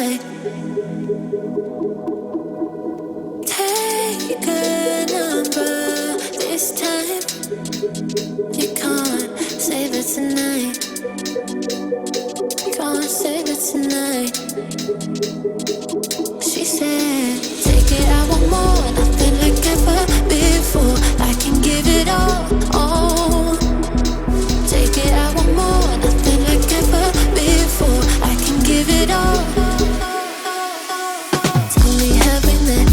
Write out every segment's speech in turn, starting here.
say. Take a number this time. You can't save it tonight. Can't save it tonight. She said, take it, I want more. Nothing like ever before. I can give it all. Take it, I want more. Nothing like ever before. I can give it all. Tell me, have we met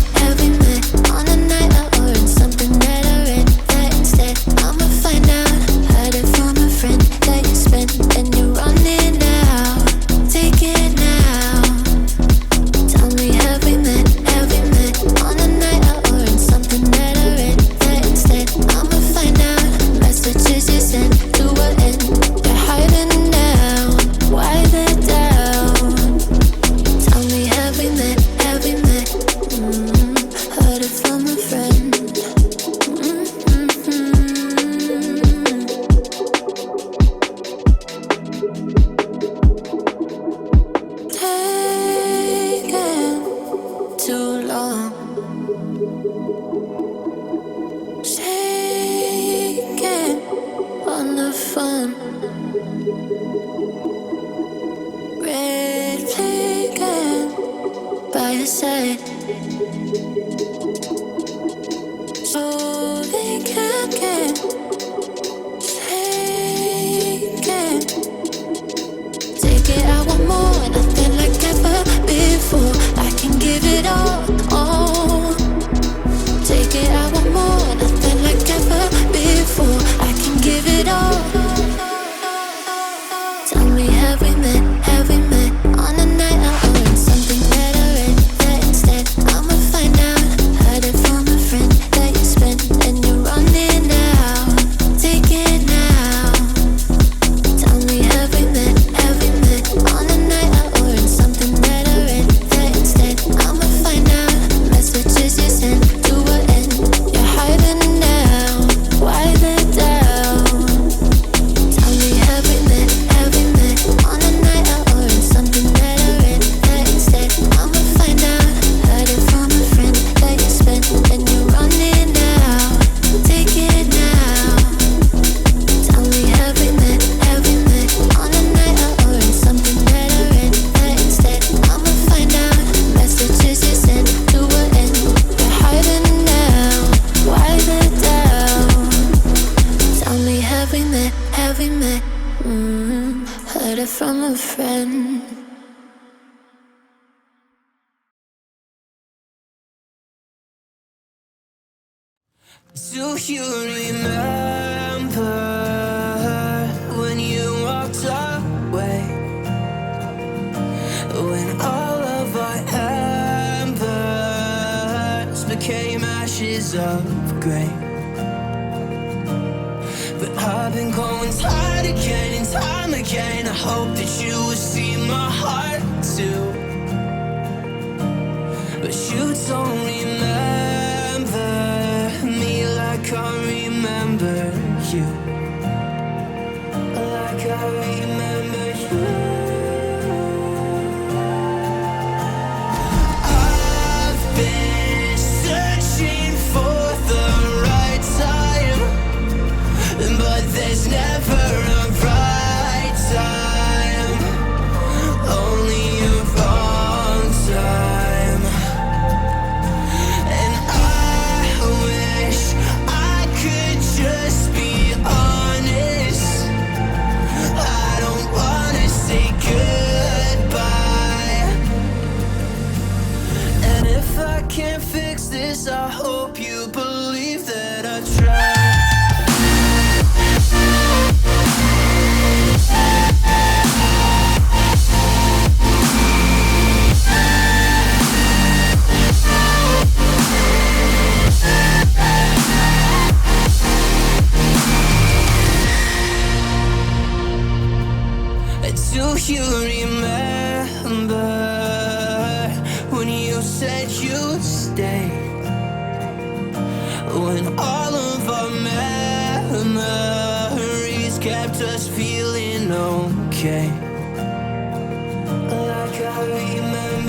on a night or in something that I read? That instead, I'ma find out. Heard it from a friend that you spent and you're running out. Take it now. Tell me, have we met on a night or in something that I read? That instead, I'ma find out. Messages you sent to an end. You're hiding now. Why the doubt? Tell me, have we met? Heard it from a friend. Taking too long. Shaking on the phone. Red flagging by your side. So they can't get taken. Take it, I want more. Nothing like ever before. I can give it all. Take it, I want more. Nothing like ever before. I can give it all. Tell me, have we met on a night out or in something that I read? That instead, I'ma find out. Heard it from a friend that you spent and you're running out. Take it now. Tell me, have we met on a night out or in something that I read? That instead, I'ma find out. Messages you sent to an end. You're hiding now. Why the doubt? Tell me, have we met on a night out or in something that I read? That instead, I'ma find out. Heard it from a friend that you spent and you're running out. Take it now. Tell me, have we met on a night out or in something that I read? That instead, I'ma find out. Messages you sent to an end. You're hiding now. Why the doubt? Tell me, have we met? Heard it from a friend. Do you remember when you walked away? When all of our embers became ashes of grey. But I've been going tired again and time again. I hope that you will see my heart too. But you don't remember me like I remember you. Like I remember you. I've been searching for the right time, but there's never a right time, only a wrong time. And I wish I could just be honest. I don't wanna say goodbye. And if I can't fix this, I hope you believe that I tried. Do you remember when you said you'd stay? When all of our memories kept us feeling okay. Like I remember